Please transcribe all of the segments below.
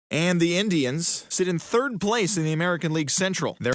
And the Indians sit in third place in the American League Central. They're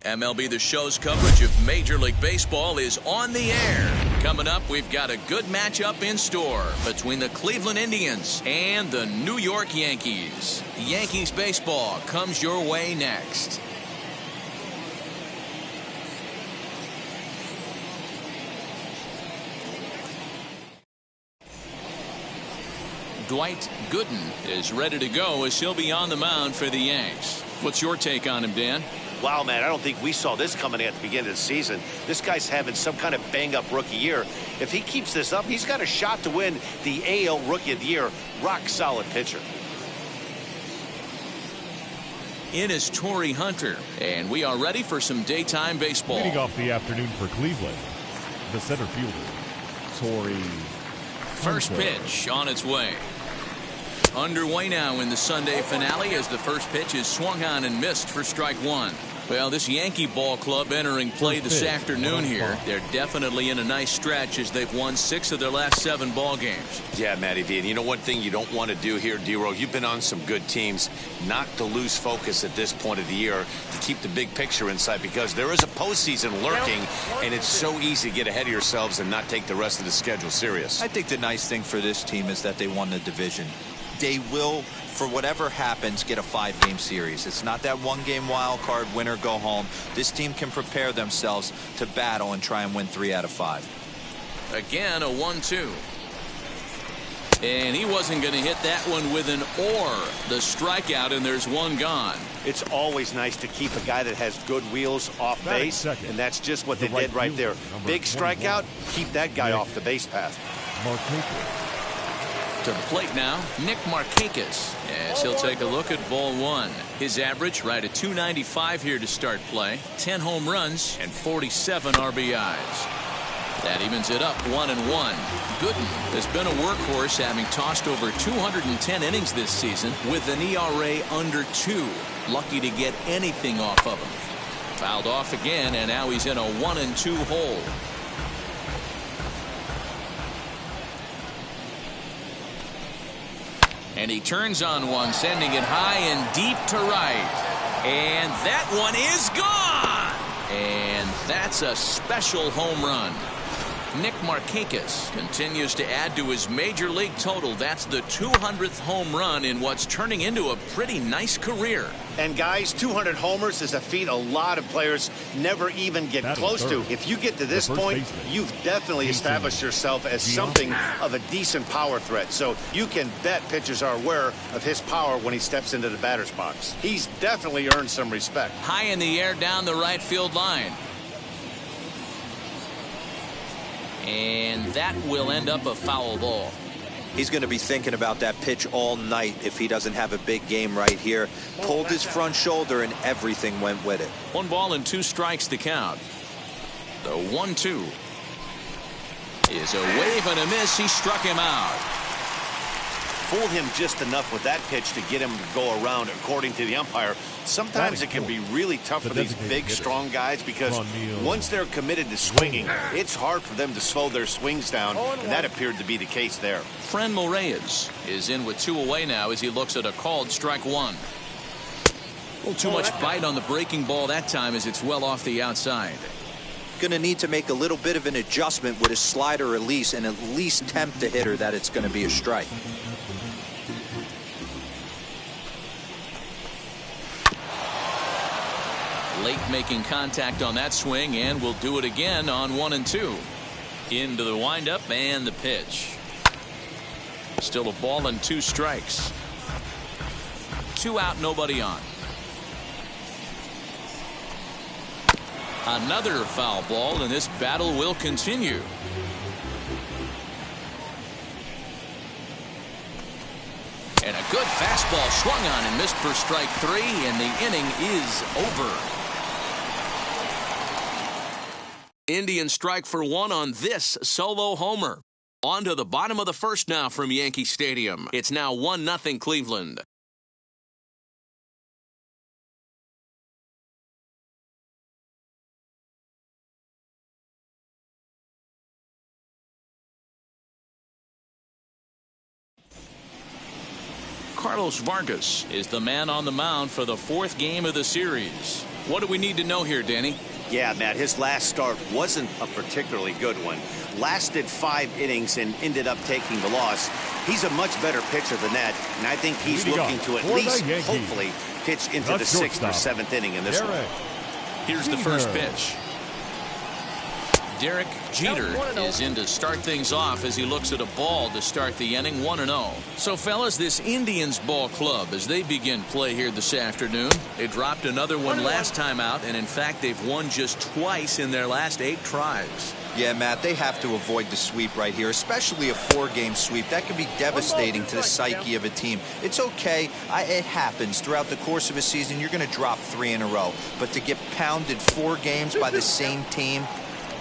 MLB The Show's coverage of Major League Baseball is on the air. Coming up, we've got a good matchup in store between the Cleveland Indians and the New York Yankees. Yankees baseball comes your way next. Dwight Gooden is ready to go as he'll be on the mound for the Yanks. What's your take on him, Dan? Wow, man, I don't think we saw this coming at the beginning of the season. This guy's having some kind of bang-up rookie year. If he keeps this up, he's got a shot to win the AL Rookie of the Year. Rock-solid pitcher. In is Tory Hunter, and we are ready for some daytime baseball. Leading off the afternoon for Cleveland, the center fielder, Tory First Hunter. pitch on its way. Underway now in the Sunday finale as the first pitch is swung on and missed for strike one. Well, this Yankee ball club entering play this afternoon here. They're definitely in a nice stretch as they've won 6 of their last 7 ball games. Yeah, Matty V. And you know one thing you don't want to do here, D-Row, you've been on some good teams, not to lose focus at this point of the year, to keep the big picture in sight, because there is a postseason lurking, and it's so easy to get ahead of yourselves and not take the rest of the schedule serious. I think the nice thing for this team is that they won the division. They will, for whatever happens, get a 5-game series. It's not that 1-game wild card, win or go home. This team can prepare themselves to battle and try and win 3 out of 5. Again, a 1-2. And he wasn't going to hit that one with an or. The strikeout, and there's one gone. It's always nice to keep a guy that has good wheels off base, and that's just what they did right there. Big strikeout, keep that guy off the base path. To the plate now, Nick Markakis, as he'll take a look at ball one. His average right at .295 here to start play. 10 home runs and 47 RBIs. That evens it up 1-1. Gooden has been a workhorse, having tossed over 210 innings this season with an ERA under 2. Lucky to get anything off of him. Fouled off again, and now he's in a 1-2 hole. And he turns on one, sending it high and deep to right. And that one is gone. And that's a special home run. Nick Markakis continues to add to his major league total. That's the 200th home run in what's turning into a pretty nice career. And guys, 200 homers is a feat a lot of players never even get close to. If you get to this point, you've definitely established yourself as something of a decent power threat. So you can bet pitchers are aware of his power when he steps into the batter's box. He's definitely earned some respect. High in the air down the right field line. And that will end up a foul ball. He's going to be thinking about that pitch all night if he doesn't have a big game right here. Pulled his front shoulder and everything went with it. 1 ball and 2 strikes to count. The 1-2 is a wave and a miss. He struck him out. Fooled him just enough with that pitch to get him to go around, according to the umpire. Sometimes it can be really tough for these big, strong guys, because once they're committed to swinging, it's hard for them to slow their swings down, and that appered to be the case there. Franmil Reyes is in with 2 away now as he looks at a called strike 1. A little too much bite on the breaking ball that time as it's well off the outside. going to need to make a little bit of an adjustment with his slider release and at least tempt the hitter that it's going to be a strike. Late making contact on that swing, and will do it again on 1 and 2. Into the windup and the pitch. Still a ball and 2 strikes. 2 out, nobody on. Another foul ball, and this battle will continue. And a good fastball swung on and missed for strike 3, and the inning is over. Indians strike for 1 on this solo homer. On to the bottom of the first now from Yankee Stadium. It's now 1-0 Cleveland. Carlos Vargas is the man on the mound for the 4th game of the series. What do we need to know here, Danny? Yeah, Matt, his last start wasn't a particularly good one. Lasted 5 innings and ended up taking the loss. He's a much better pitcher than that, and I think he's looking to at least, hopefully, pitch into the 6th or 7th inning in this one. Here's the first pitch. Derek Jeter is in to start things off as he looks at a ball to start the inning, 1-0. So, fellas, this Indians ball club, as they begin play here this afternoon, they dropped another one last time out, and in fact, they've won just twice in their last 8 tries. Yeah, Matt, they have to avoid the sweep right here, especially a 4-game sweep. That could be devastating to the psyche of a team. It's okay. It happens. Throughout the course of a season, you're going to drop 3 in a row. But to get pounded 4 games by the same team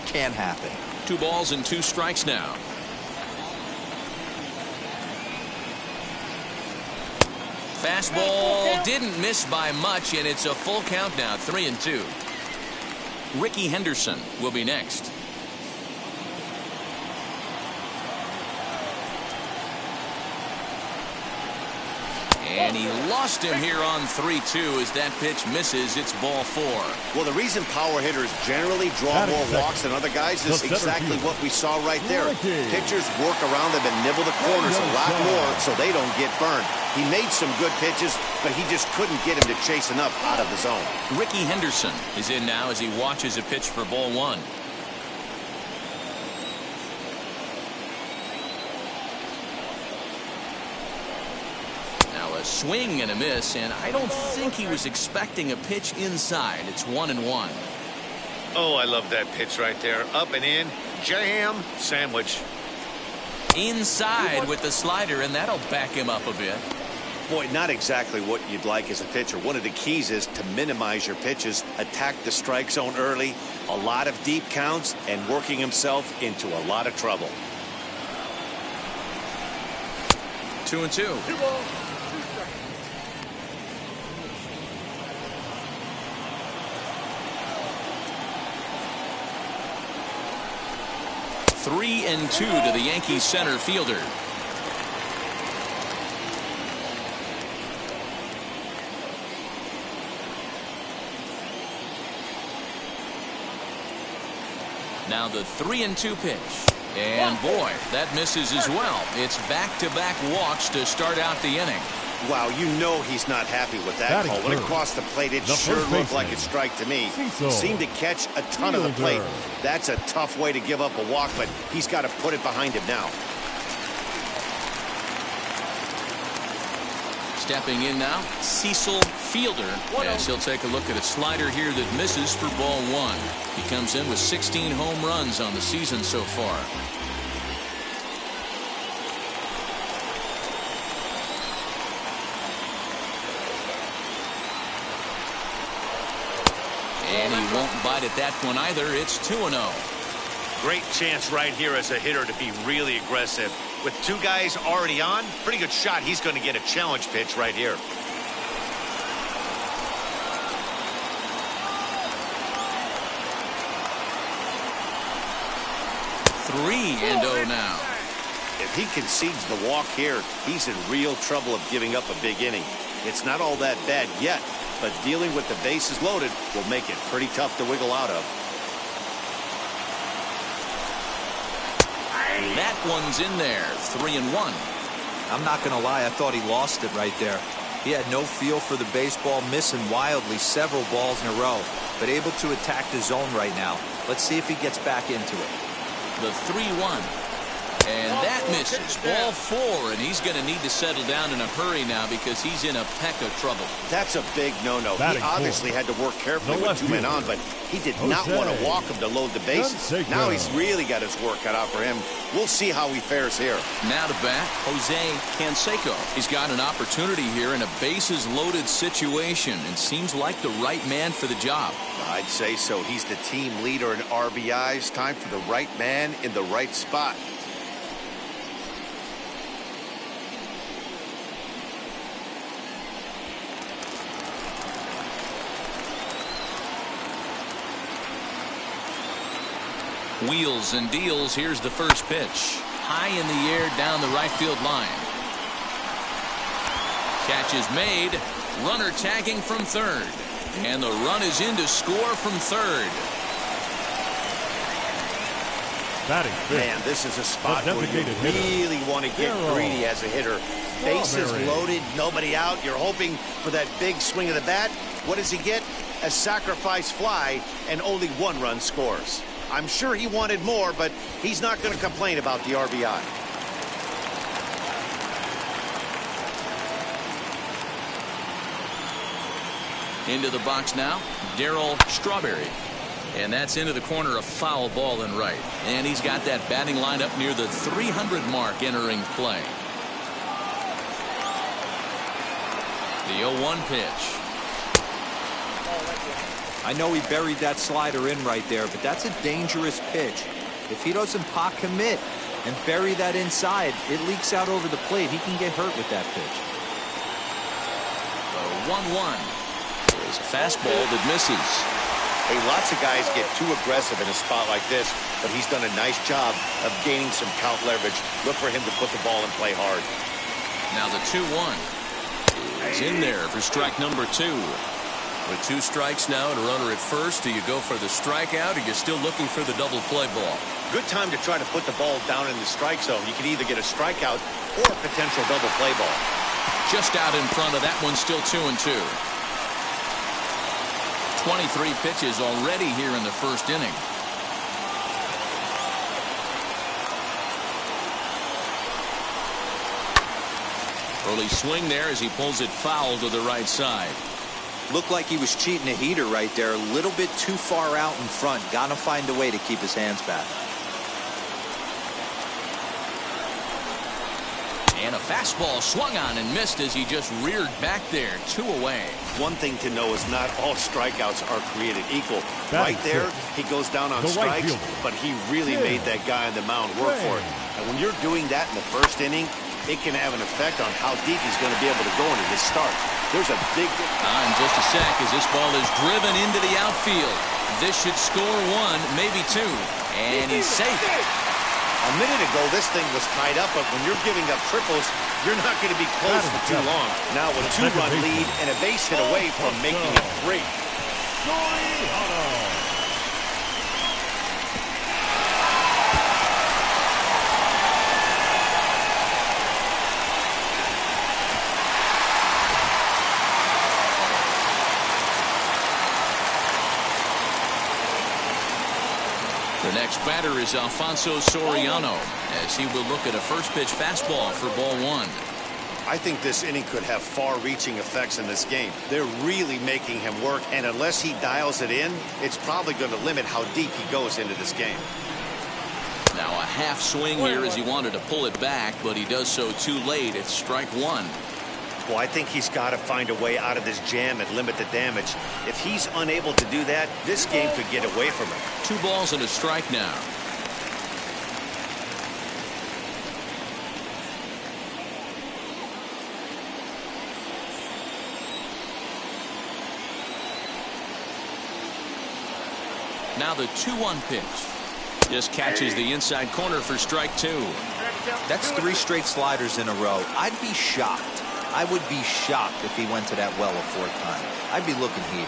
can happen. 2 balls and 2 strikes now. Fastball didn't miss by much, and it's a full count now, 3-2. Ricky Henderson will be next. And he lost him here on 3-2 as that pitch misses. It's ball 4. Well, the reason power hitters generally draw more walks than other guys is exactly what we saw right there. Pitchers work around them and nibble the corners a lot more so they don't get burned. He made some good pitches, but he just couldn't get him to chase enough out of the zone. Ricky Henderson is in now as he watches a pitch for ball 1. A swing and a miss, and I don't think he was expecting a pitch inside. It's 1-1. Oh, I love that pitch right there. Up and in, jam, sandwich. Inside with the slider, and that'll back him up a bit. Boy, not exactly what you'd like as a pitcher. One of the keys is to minimize your pitches, attack the strike zone early, a lot of deep counts, and working himself into a lot of trouble. 2-2. 3-2 to the Yankees center fielder. Now the 3-2 pitch. And boy, that misses as well. It's back-to-back walks to start out the inning. Wow, you know he's not happy with that call. When it crossed the plate, it sure looked like a strike to me. Seemed to catch a ton of the plate. That's a tough way to give up a walk, but he's got to put it behind him now. Stepping in now, Cecil Fielder, as he'll take a look at a slider here that misses for ball 1. He comes in with 16 home runs on the season so far. And he won't bite at that one either. It's 2-0. Great chance right here as a hitter to be really aggressive. With 2 guys already on, pretty good shot. He's going to get a challenge pitch right here. 3-0 now. If he concedes the walk here, he's in real trouble of giving up a big inning. It's not all that bad yet, but dealing with the bases loaded will make it pretty tough to wiggle out of. one's in there. 3-1. I'm not going to lie, I thought he lost it right there. He had no feel for the baseball, missing wildly several balls in a row, but able to attack the zone right now. Let's see if he gets back into it. The 3-1. And that misses. Ball 4, and he's going to need to settle down in a hurry now because he's in a peck of trouble. That's a big no-no. He obviously had to work carefully with 2 men on, but he did not want to walk him to load the bases. Now he's really got his work cut out for him. We'll see how he fares here. Now to bat, Jose Canseco. He's got an opportunity here in a bases-loaded situation and seems like the right man for the job. I'd say so. He's the team leader in RBIs. Time for the right man in the right spot. Wheels and deals. Here's the first pitch. High in the air down the right field line. Catch is made. Runner tagging from third. And the run is in to score from third. Man, this is a spot where you really want to get greedy as a hitter. Bases loaded, nobody out. You're hoping for that big swing of the bat. What does he get? A sacrifice fly, and only 1 run scores. I'm sure he wanted more, but he's not going to complain about the RBI. Into the box now, Daryl Strawberry. And that's into the corner, a foul ball in right. And he's got that batting line up near the 300 mark entering play. The 0-1 pitch. I know he buried that slider in right there, but that's a dangerous pitch. If he doesn't pot commit and bury that inside, it leaks out over the plate. He can get hurt with that pitch. The 1-1 is a fastball that misses. Hey, lots of guys get too aggressive in a spot like this, but he's done a nice job of gaining some count leverage. Look for him to put the ball in play hard. Now the 2-1 is in there for strike number 2. With 2 strikes now and a runner at first, do you go for the strikeout or you're still looking for the double play ball? Good time to try to put the ball down in the strike zone. You can either get a strikeout or a potential double play ball. Just out in front of that one, still 2-2. 23 pitches already here in the first inning. Early swing there as he pulls it foul to the right side. Looked like he was cheating a heater right there. A little bit too far out in front. Got to find a way to keep his hands back. And a fastball swung on and missed as he just reared back there. 2 away. One thing to know is not all strikeouts are created equal. Right there, he goes down on strikes, but he really made that guy on the mound work for it. And when you're doing that in the first inning, it can have an effect on how deep he's going to be able to go into his start. There's a big... In just a sec as this ball is driven into the outfield. This should score 1, maybe 2. And he's safe. A minute ago, this thing was tied up, but when you're giving up triples, you're not going to be close for too long. Now with a 2-run lead and a base hit away from making it 3. Tory Hunter. The next batter is Alfonso Soriano as he will look at a first pitch fastball for ball 1. I think this inning could have far-reaching effects in this game. They're really making him work, and unless he dials it in, it's probably going to limit how deep he goes into this game. Now a half swing here as he wanted to pull it back, but he does so too late. It's strike 1. Well, I think he's got to find a way out of this jam and limit the damage. If he's unable to do that, this game could get away from him. 2 balls and a strike now. Now the 2-1 pitch. Just catches the inside corner for strike 2. That's 3 straight sliders in a row. I'd be shocked. I would be shocked if he went to that well a 4th time. I'd be looking heated.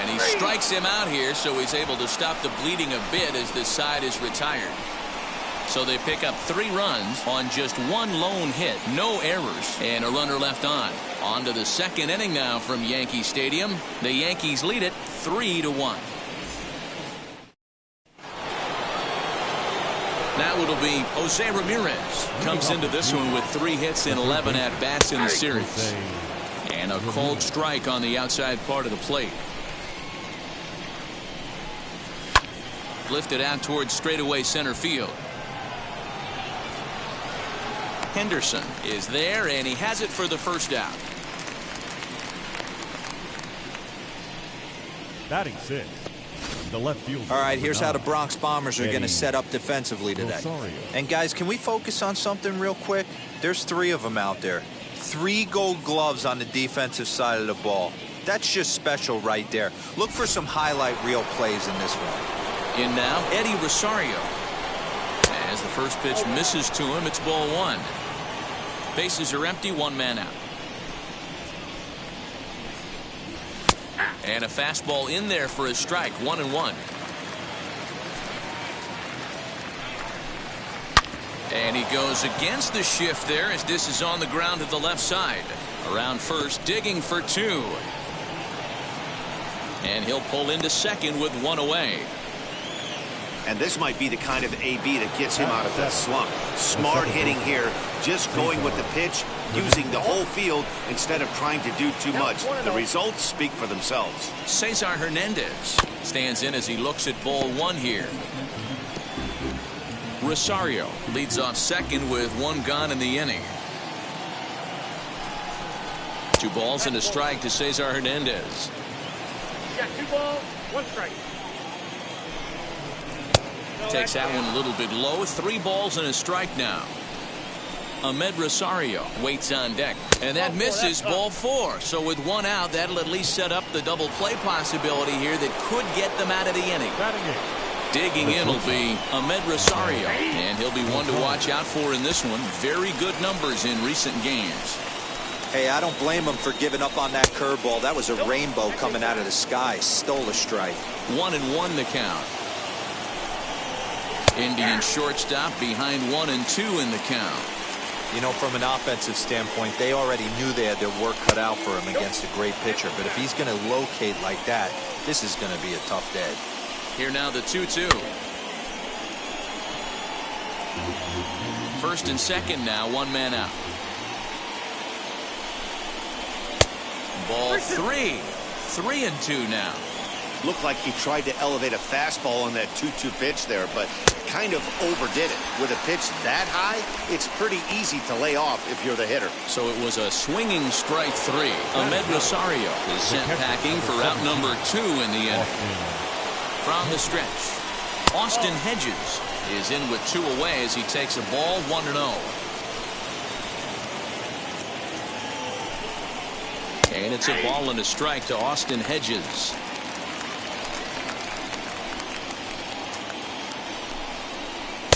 And he strikes him out here, so he's able to stop the bleeding a bit as this side is retired. So they pick up 3 runs on just 1 lone hit. No errors and a runner left on. On to the second inning now from Yankee Stadium. The Yankees lead it 3-1. Now it'll be Jose Ramirez. Comes into this one with 3 hits and 11 at-bats in the series. And a cold strike on the outside part of the plate. Lifted out towards straightaway center field. Henderson is there, and he has it for the first out. Batting 6. The left fielder. All right, here's how the Bronx Bombers are going to set up defensively today. Rosario. And guys, can we focus on something real quick? There's 3 of them out there. 3 gold gloves on the defensive side of the ball. That's just special right there. Look for some highlight reel plays in this one. In now, Eddie Rosario. As the first pitch misses to him, it's ball 1. Bases are empty, 1 man out. And a fastball in there for a strike, 1-1. And he goes against the shift there as this is on the ground to the left side. Around first, digging for 2. And he'll pull into second with 1 away. And this might be the kind of AB that gets him out of that slump. Smart hitting here, just going with the pitch, using the whole field instead of trying to do too much. The results speak for themselves. Cesar Hernandez stands in as he looks at ball 1 here. Rosario leads off second with 1 gone in the inning. 2 balls and a strike to Cesar Hernandez. You got 2 balls, 1 strike. Takes that one a little bit low. 3 balls and a strike now. Ahmed Rosario waits on deck, and that misses, ball 4. So with 1 out, that'll at least set up the double play possibility here that could get them out of the inning. Digging in will be Ahmed Rosario, and he'll be one to watch out for in this one. Very good numbers in recent games. Hey, I don't blame him for giving up on that curveball. That was a rainbow coming out of the sky. Stole a strike. 1-1 the count. Indian shortstop behind 1-2 in the count. You know, from an offensive standpoint, they already knew they had their work cut out for him against a great pitcher. But if he's going to locate like that, this is going to be a tough day. Here now the 2-2. First and second now, 1 man out. Ball 3. 3-2 now. Looked like he tried to elevate a fastball on that 2-2 pitch there, but kind of overdid it. With a pitch that high, it's pretty easy to lay off if you're the hitter. So it was a swinging strike 3. Ahmed Rosario is sent packing for out number 2 in the inning. From the stretch, Austin Hedges is in with 2 away as he takes a ball 1-0. And it's a ball and a strike to Austin Hedges.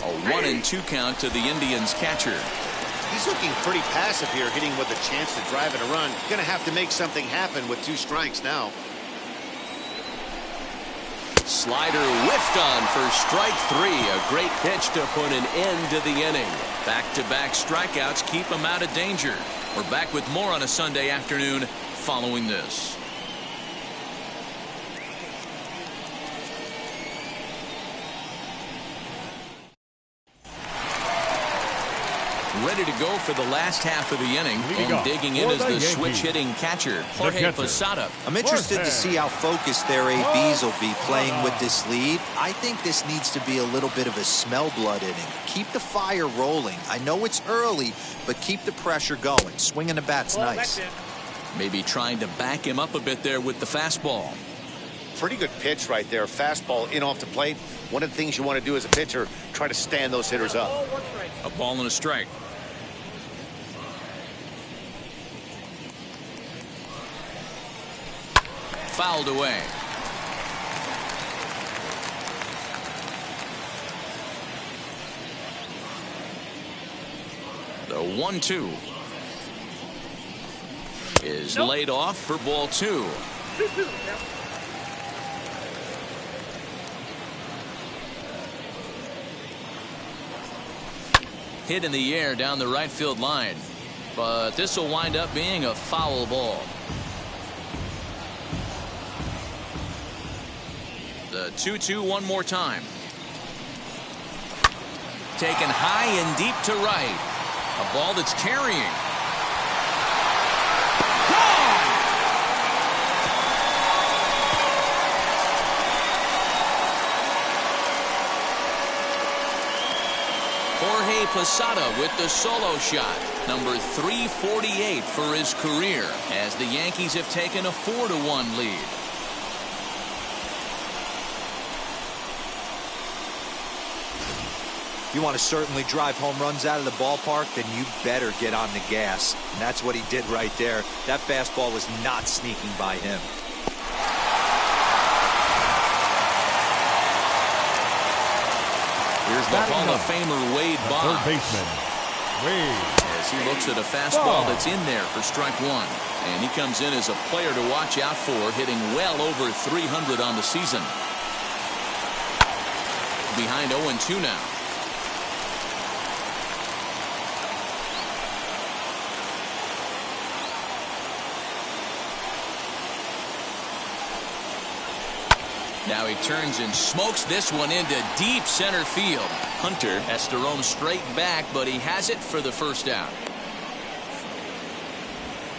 A 1-2 count to the Indians catcher. He's looking pretty passive here, hitting with a chance to drive in a run. Going to have to make something happen with 2 strikes now. Slider whiffed on for strike 3. A great pitch to put an end to the inning. Back-to-back strikeouts keep him out of danger. We're back with more on a Sunday afternoon following this. Ready to go for the last half of the inning, and digging in is the switch-hitting catcher, Jorge Posada. I'm interested to see how focused their ABs will be playing with this lead. I think this needs to be a little bit of a smell blood inning. Keep the fire rolling. I know it's early, but keep the pressure going. Swinging the bat's nice. Maybe trying to back him up a bit there with the fastball. Pretty good pitch right there. Fastball in off the plate. One of the things you want to do as a pitcher, try to stand those hitters up. A ball and a strike. Fouled away. The 1-2 is laid off for ball 2. Hit in the air down the right field line. But this will wind up being a foul ball. The 2-2 one more time. Taken high and deep to right. A ball that's carrying. Jorge Posada with the solo shot. Number 348 for his career as the Yankees have taken a 4-1 lead. You want to certainly drive home runs out of the ballpark, then you better get on the gas. And that's what he did right there. That fastball was not sneaking by him. Here's the Hall of Famer Wade Boggs. Third baseman, Wade. As he looks at a fastball that's in there for strike one. And he comes in as a player to watch out for, hitting well over 300 on the season. Behind 0-2 now. Now he turns and smokes this one into deep center field. Hunter has to roam straight back, but he has it for the first out.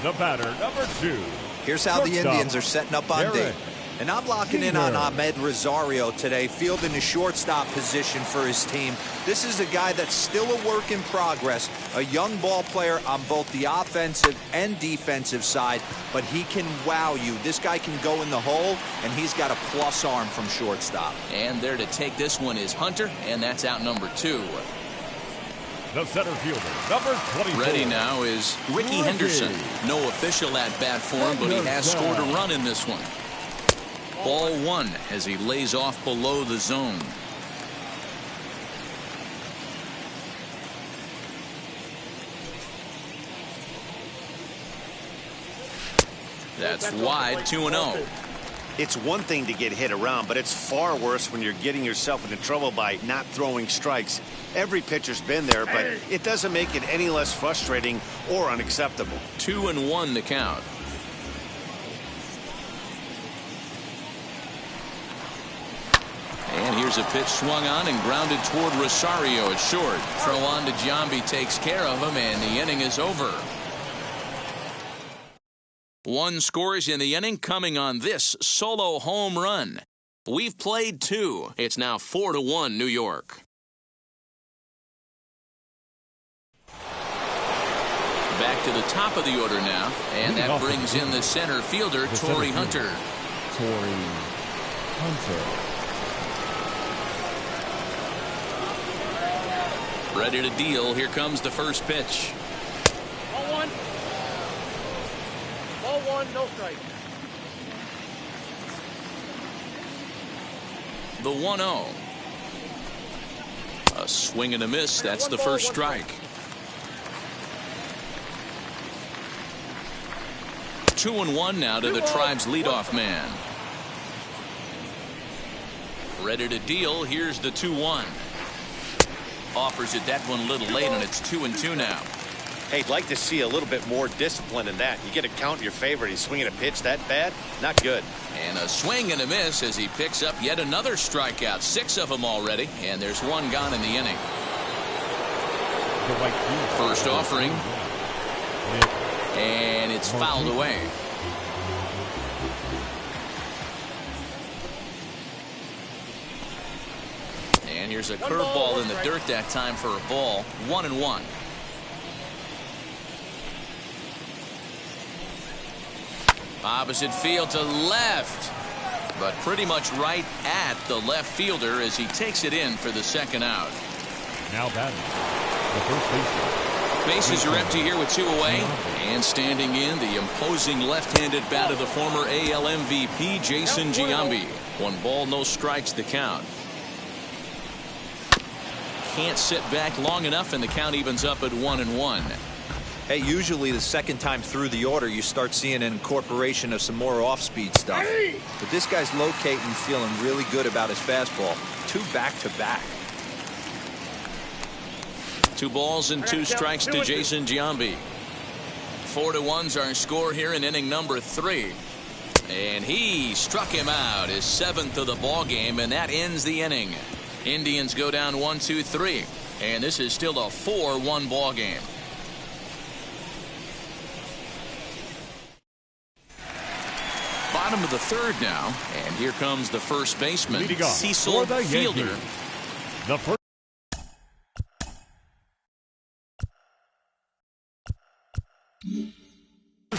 The batter, number 2. Here's how the Indians are setting up on day. And I'm locking in on Ahmed Rosario today, fielding the shortstop position for his team. This is a guy that's still a work in progress, a young ball player on both the offensive and defensive side, but he can wow you. This guy can go in the hole, and he's got a plus arm from shortstop. And there to take this one is Hunter, and that's out number 2. The center fielder, number 24. Ready now is Ricky Henderson. No official at-bat for him, but he has scored a run in this one. Ball 1 as he lays off below the zone. That's wide, 2-0. It's one thing to get hit around, but it's far worse when you're getting yourself into trouble by not throwing strikes. Every pitcher's been there, but it doesn't make it any less frustrating or unacceptable. 2-1 the count. And here's a pitch swung on and grounded toward Rosario at short. Throw on to Giambi takes care of him, and the inning is over. 1 scores in the inning coming on this solo home run. We've played 2. It's now 4-1 New York. Back to the top of the order now, and that brings in the center fielder, Tory Hunter. Tory Hunter. Ready to deal. Here comes the first pitch. Ball 1. Ball 1, no strike. The 1-0. A swing and a miss. That's the first strike. 2-1 now to the Tribe's leadoff man. Ready to deal. Here's the 2-1. Offers it that one a little late, and it's 2-2 now. Hey, I'd like to see a little bit more discipline in that. You get a count in your favor. He's swinging a pitch that bad? Not good. And a swing and a miss as he picks up yet another strikeout. 6 of them already, and there's 1 gone in the inning. First offering. And it's fouled away. And here's a curveball in the dirt that time for a ball. 1-1. Opposite field to left, but pretty much right at the left fielder as he takes it in for the second out. Now batting, the first baseman. Bases are empty here with 2 away, and standing in the imposing left-handed bat of the former AL MVP Jason Giambi. 1 ball, no strikes the count. Can't sit back long enough, and the count evens up at 1-1. Hey, usually the second time through the order you start seeing an incorporation of some more off-speed stuff. But this guy's locating, feeling really good about his fastball. 2 back-to-back. 2 balls and 2 strikes to Jason Giambi. 4-1's our score here in inning number 3. And he struck him out, his 7th of the ball game, and that ends the inning. Indians go down 1-2-3, and this is still a 4-1 ball game. Bottom of the 3rd now, and here comes the first baseman, Cecil Fielder. The first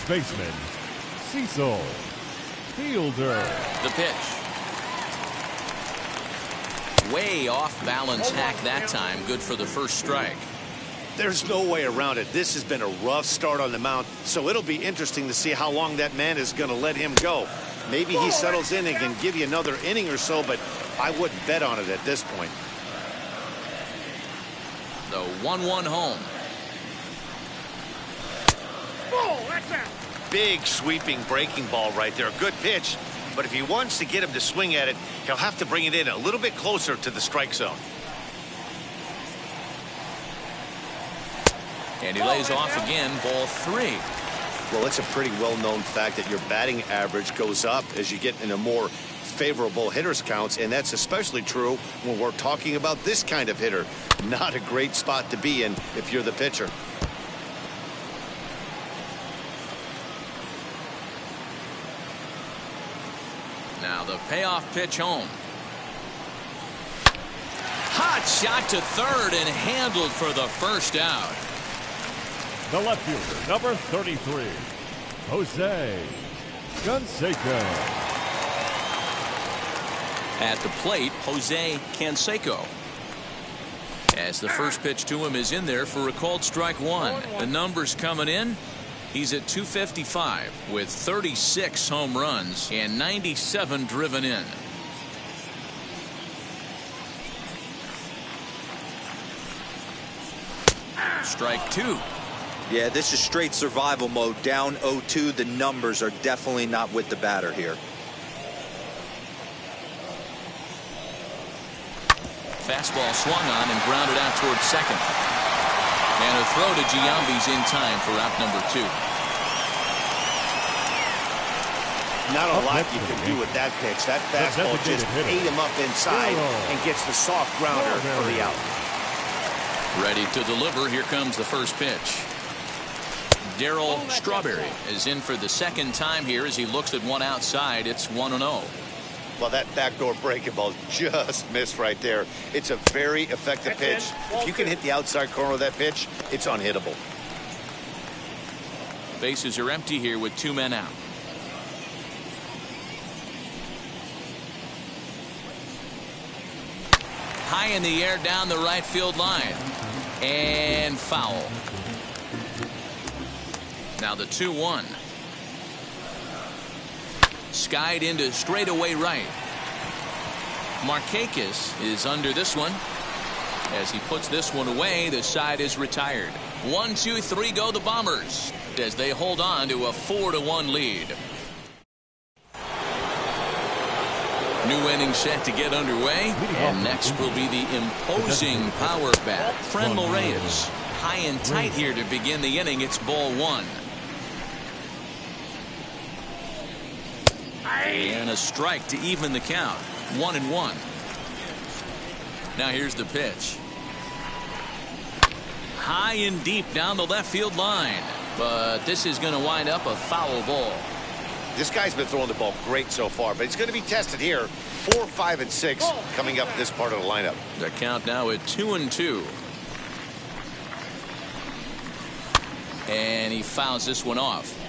baseman, Cecil Fielder. The pitch. Way off balance hack that time. Good for the first strike. There's no way around it. This has been a rough start on the mound, so it'll be interesting to see how long that man is going to let him go. Maybe he settles in and can give you another inning or so, but I wouldn't bet on it at this point. The 1-1 home. Big sweeping breaking ball right there. Good pitch, but if he wants to get him to swing at it, he'll have to bring it in a little bit closer to the strike zone. And he lays off again, ball 3. Well, it's a pretty well-known fact that your batting average goes up as you get into more favorable hitters counts, and that's especially true when we're talking about this kind of hitter. Not a great spot to be in if you're the pitcher. Now the payoff pitch home. Hot shot to third and handled for the first out. The left fielder, number 33, Jose Canseco. At the plate, Jose Canseco. As the first pitch to him is in there for a called strike 1. The numbers coming in. He's at 255 with 36 home runs and 97 driven in. Strike 2. Yeah, this is straight survival mode. Down 0-2. The numbers are definitely not with the batter here. Fastball swung on and grounded out towards second. And a throw to Giambi's in time for out number 2. Not a lot you can do with that pitch. That fastball just ate him up inside and gets the soft grounder for the out. Ready to deliver. Here comes the first pitch. Daryl Strawberry is in for the second time here as he looks at one outside. It's 1-0. Well, that backdoor breaking ball just missed right there. It's a very effective pitch. If you can hit the outside corner of that pitch, it's unhittable. Bases are empty here with 2 men out. High in the air down the right field line. And foul. Now the 2-1. Skied into straightaway right. Markakis is under this one. As he puts this one away, the side is retired. 1-2-3 go the Bombers as they hold on to a 4-1 lead. New inning set to get underway, and next will be the imposing power bat, Ramirez. High and tight here to begin the inning. It's ball 1. And a strike to even the count. 1-1. Now here's the pitch. High and deep down the left field line. But this is going to wind up a foul ball. This guy's been throwing the ball great so far, but he's going to be tested here. 4, 5, and 6 coming up in this part of the lineup. The count now at 2-2. And he fouls this one off.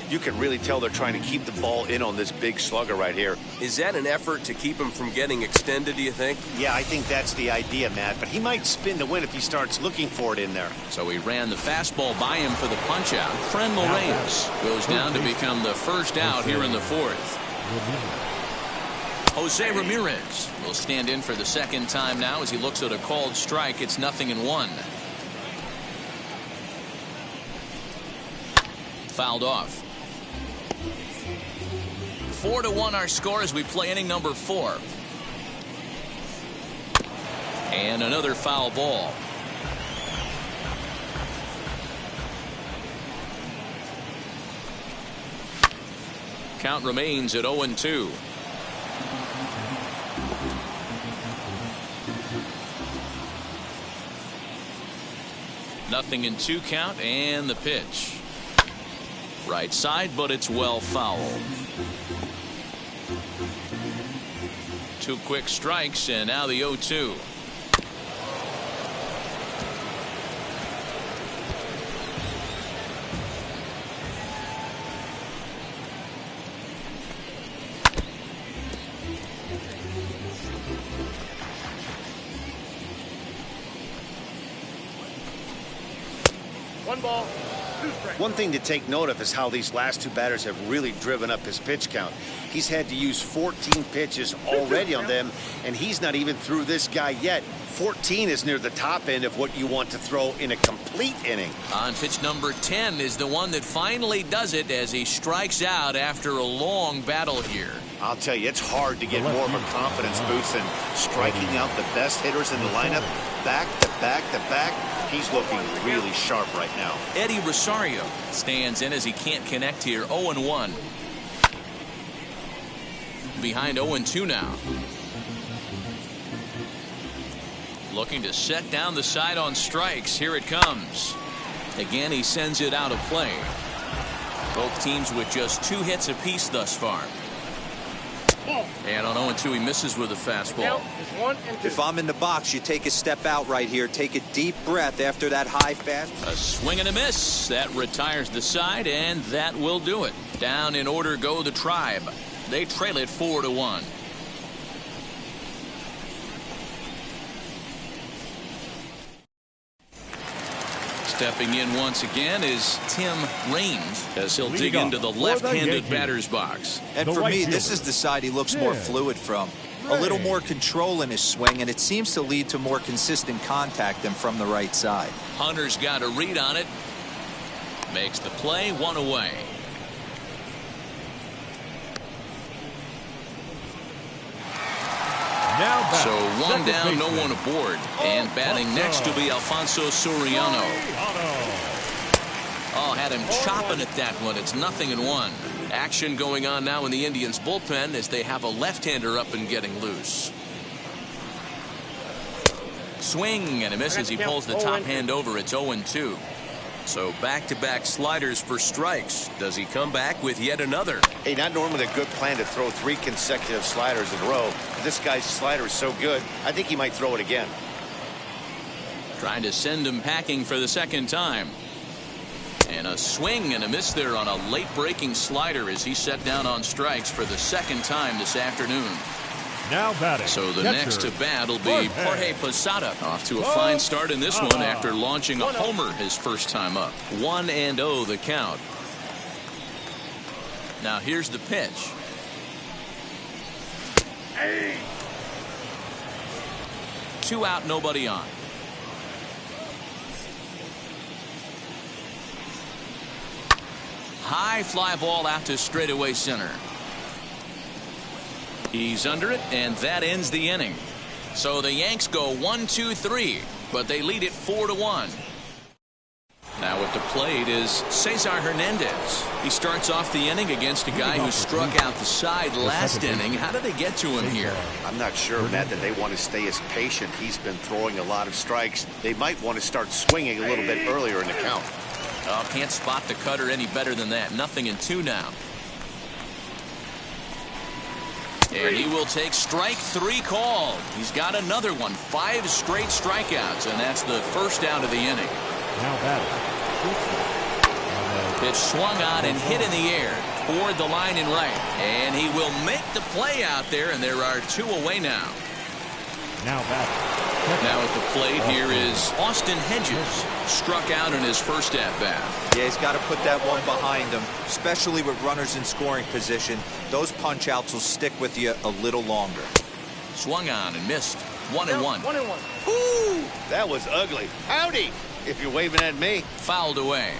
You can really tell they're trying to keep the ball in on this big slugger right here. Is that an effort to keep him from getting extended, do you think? Yeah, I think that's the idea, Matt. But he might spin to win if he starts looking for it in there. So he ran the fastball by him for the punch-out. Ramirez goes down to become the first out here in the 4th. Jose Ramirez will stand in for the second time now as he looks at a called strike. It's 0-1. Fouled off. 4-1 our score as we play inning number 4. And another foul ball. Count remains at 0-2. Nothing in 2 count, and the pitch. Right side, but it's well fouled. 2 quick strikes, and now the 0-2. One thing to take note of is how these last 2 batters have really driven up his pitch count. He's had to use 14 pitches already on them, and he's not even through this guy yet. 14 is near the top end of what you want to throw in a complete inning. On pitch number 10 is the one that finally does it as he strikes out after a long battle here. I'll tell you, it's hard to get more of a confidence boost than striking out the best hitters in the lineup back to back to back. He's looking really sharp right now. Eddie Rosario stands in as he can't connect here. 0-1. Behind 0-2 now. Looking to set down the side on strikes. Here it comes. Again, he sends it out of play. Both teams with just 2 hits apiece thus far. And on 0-2, he misses with a fastball. If I'm in the box, you take a step out right here. Take a deep breath after that high fast. A swing and a miss. That retires the side, and that will do it. Down in order go the Tribe. They trail it 4-1. Stepping in once again is Tim Raines as he'll dig into the left-handed batter's box. And for me, this is the side he looks more fluid from. A little more control in his swing, and it seems to lead to more consistent contact than from the right side. Hunter's got a read on it. Makes the play, 1 away. So 1 down, no one aboard. And batting next to be Alfonso Soriano. Oh, had him chopping at that one. It's 0-1. Action going on now in the Indians bullpen as they have a left-hander up and getting loose. Swing and a miss as he pulls the top hand over. It's 0-2. So back-to-back sliders for strikes. Does he come back with yet another? Hey, not normally a good plan to throw 3 consecutive sliders in a row. This guy's slider is so good, I think he might throw it again. Trying to send him packing for the 2nd time. And a swing and a miss there on a late breaking slider as he set down on strikes for the 2nd time this afternoon. Now batting. So the next to bat will be Jorge Posada. Off to a fine start in this one after launching a homer his first time up. 1-0 the count. Now here's the pitch. Hey. 2 out, nobody on. High fly ball out to straightaway center. He's under it, and that ends the inning. So the Yanks go 1-2-3, but they lead it 4-1. Now at the plate is Cesar Hernandez. He starts off the inning against a guy who struck out the side last inning. How did they get to him here? I'm not sure, Matt, that they want to stay as patient. He's been throwing a lot of strikes. They might want to start swinging a little bit earlier in the count. Oh, can't spot the cutter any better than that. 0-2 now. And he will take strike 3 called. He's got another one. 5 straight strikeouts, and that's the first out of the inning. Now batting. Pitch swung on and hit in the air toward the line and right. And he will make the play out there, and there are 2 away now. Now batting. Now at the plate here is Austin Hedges. Struck out in his first at-bat. Yeah, he's got to put that one behind him, especially with runners in scoring position. Those punch-outs will stick with you a little longer. Swung on and missed. 1-1. 1-1. Ooh, that was ugly. Howdy, if you're waving at me. Fouled away.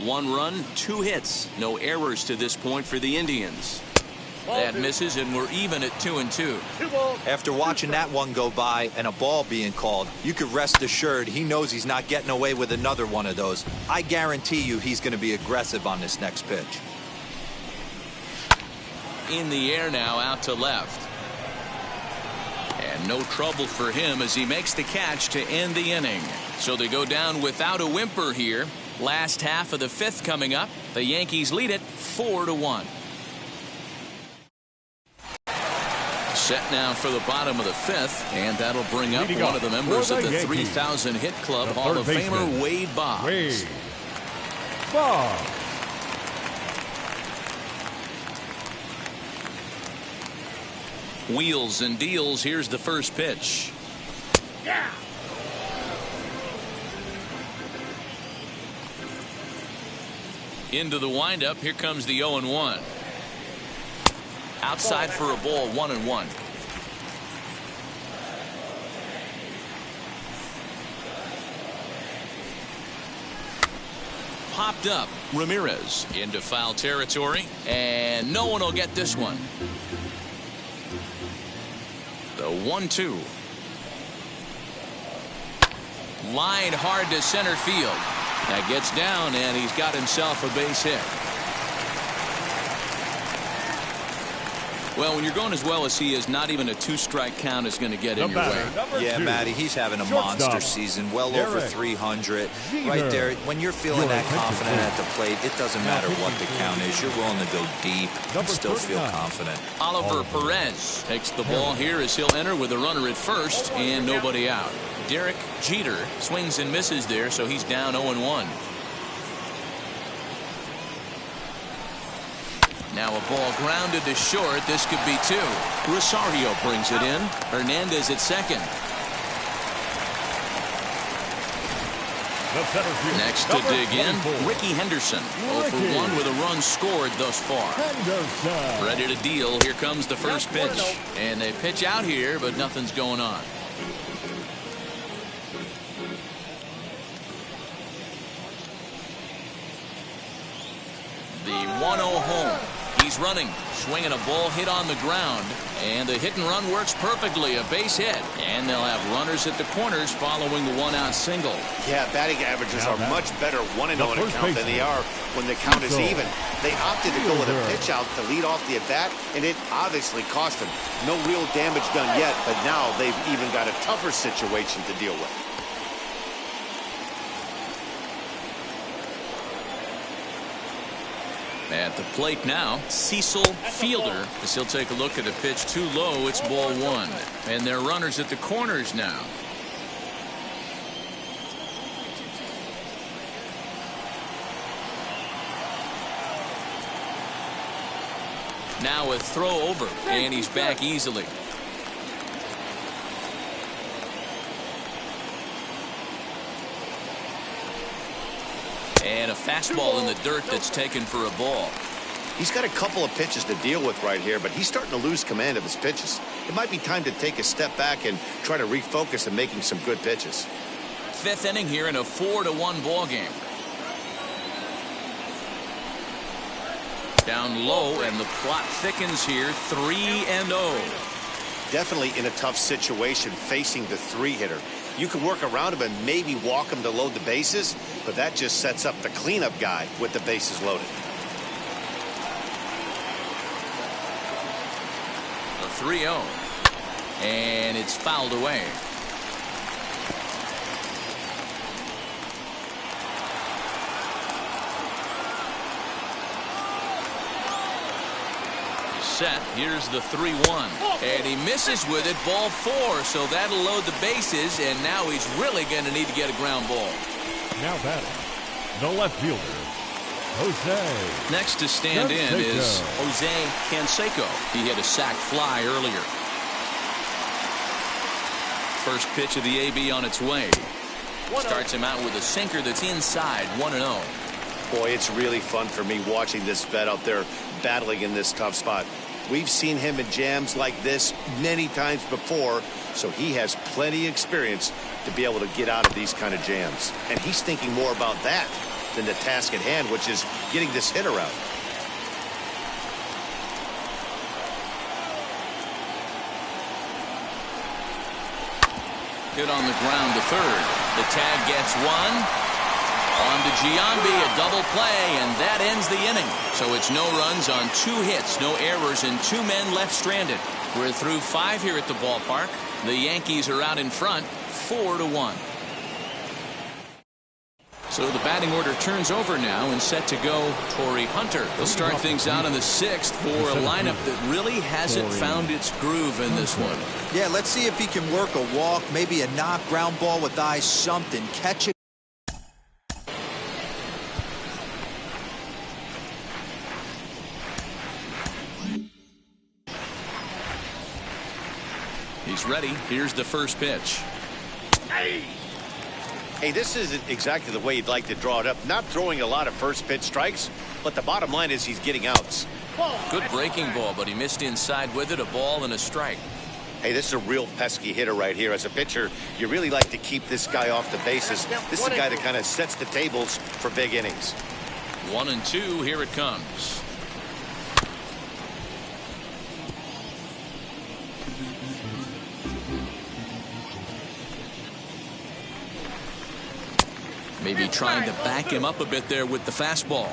1 run, 2 hits. No errors to this point for the Indians. That misses, and we're even at 2-2. After watching that one go by and a ball being called, you could rest assured he knows he's not getting away with another one of those. I guarantee you he's going to be aggressive on this next pitch. in the air now out to left. And no trouble for him as he makes the catch to end the inning. So they go down without a whimper here. Last half of the fifth coming up. The Yankees lead it 4-1. Set now for the bottom of the fifth, and that'll bring up one of the members of the 3,000 hit club, Hall of Famer Wade Boggs. Wheels and deals. Here's the first pitch. Yeah. Into the windup. Here comes the 0-1. Outside for a ball, 1-1. Popped up. Ramirez into foul territory, and no one will get this one. The 1-2. Line hard to center field. That gets down, and he's got himself a base hit. Well, when you're going as well as he is, not even a two-strike count is going to get in your way. Yeah, Matty, he's having a monster season, well over 300. Right there, when you're feeling that confident at the plate, it doesn't matter what the count is. You're willing to go deep and still feel confident. Oliver Perez takes the ball here as he'll enter with a runner at first and nobody out. Derek Jeter swings and misses there, so he's down 0-1. Now a ball grounded to short. This could be two. Rosario brings it in. Hernandez at second. Next to dig in, Ricky Henderson. 0 for 1 with a run scored thus far. Ready to deal. Here comes the first pitch. And they pitch out here, but nothing's going on. The 1-0 home. He's running, swinging a ball hit on the ground, and the hit and run works perfectly. A base hit, and they'll have runners at the corners following the one-out single. Yeah, batting averages are much better 1-0 in a count than they are when the count is even. They opted to go with a pitch out to lead off the at-bat, and it obviously cost them. No real damage done yet, but now they've even got a tougher situation to deal with. At the plate now, Cecil Fielder, as he'll take a look at the pitch too low. It's ball one, and they're runners at the corners now. Now a throw over, and he's back easily. And a fastball in the dirt that's taken for a ball. He's got a couple of pitches to deal with right here, but he's starting to lose command of his pitches. It might be time to take a step back and try to refocus on making some good pitches. Fifth inning here in a 4-1 ball game. Down low, and the plot thickens here. 3-0. Definitely in a tough situation facing the three-hitter. You can work around him and maybe walk him to load the bases, but that just sets up the cleanup guy with the bases loaded. A 3-0. And it's fouled away. Set. Here's the 3-1, and he misses with it. Ball 4, so that'll load the bases, and now he's really going to need to get a ground ball. Now batting, the left fielder, Jose. Next to stand in is Jose Canseco. He hit a sac fly earlier. First pitch of the AB on its way. Starts him out with a sinker that's inside. 1-0. Boy, it's really fun for me watching this vet out there battling in this tough spot. We've seen him in jams like this many times before, so he has plenty of experience to be able to get out of these kind of jams. And he's thinking more about that than the task at hand, which is getting this hitter out. Hit on the ground to third. The tag gets one. On to Giambi, a double play, and that ends the inning. So it's no runs on 2 hits, no errors, and 2 men left stranded. We're through 5 here at the ballpark. The Yankees are out in front, 4-1. So the batting order turns over now and set to go Tory Hunter. He'll start things out in the 6th for a lineup that really hasn't found its groove in this one. Yeah, let's see if he can work a walk, maybe a knock, ground ball with eyes, something. Catch it. He's ready. Here's the first pitch. Hey, this isn't exactly the way you'd like to draw it up. Not throwing a lot of first pitch strikes, but the bottom line is he's getting outs. Good breaking ball, but he missed inside with it. A ball and a strike. Hey, this is a real pesky hitter right here. As a pitcher, you really like to keep this guy off the bases. This is a guy that kind of sets the tables for big innings. 1-2. Here it comes. Maybe trying to back him up a bit there with the fastball.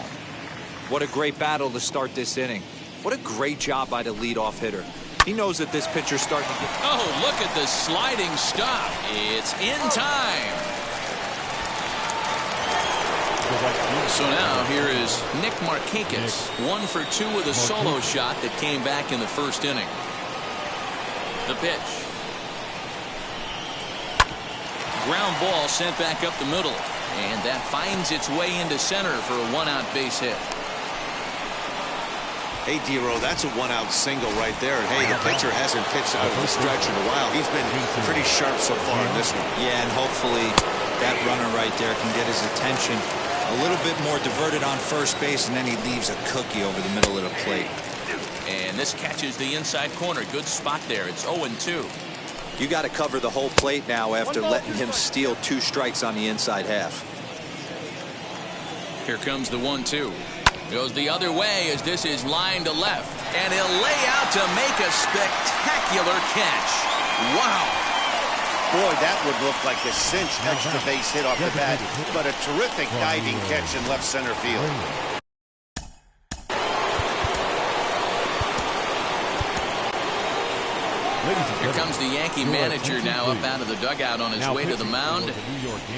What a great battle to start this inning. What a great job by the leadoff hitter. He knows that this pitcher's starting to get... Oh, look at the sliding stop. It's in time. So now here is Nick Markakis. 1 for 2 with a solo shot that came back in the first inning. The pitch. Ground ball sent back up the middle. And that finds its way into center for a 1-out base hit. Hey, D-Row, that's a 1-out single right there. And hey, the pitcher hasn't pitched out of the stretch in a while. He's been pretty sharp so far in this one. Yeah, and hopefully that runner right there can get his attention a little bit more diverted on first base, and then he leaves a cookie over the middle of the plate. And this catches the inside corner. Good spot there. It's 0-2. You got to cover the whole plate now after letting him steal 2 strikes on the inside half. Here comes the 1-2. Goes the other way as this is line to left. And he'll lay out to make a spectacular catch. Wow. Boy, that would look like a cinched extra base hit off the bat, but a terrific diving catch in left center field. Here comes the Yankee manager now up out of the dugout on his way to the mound.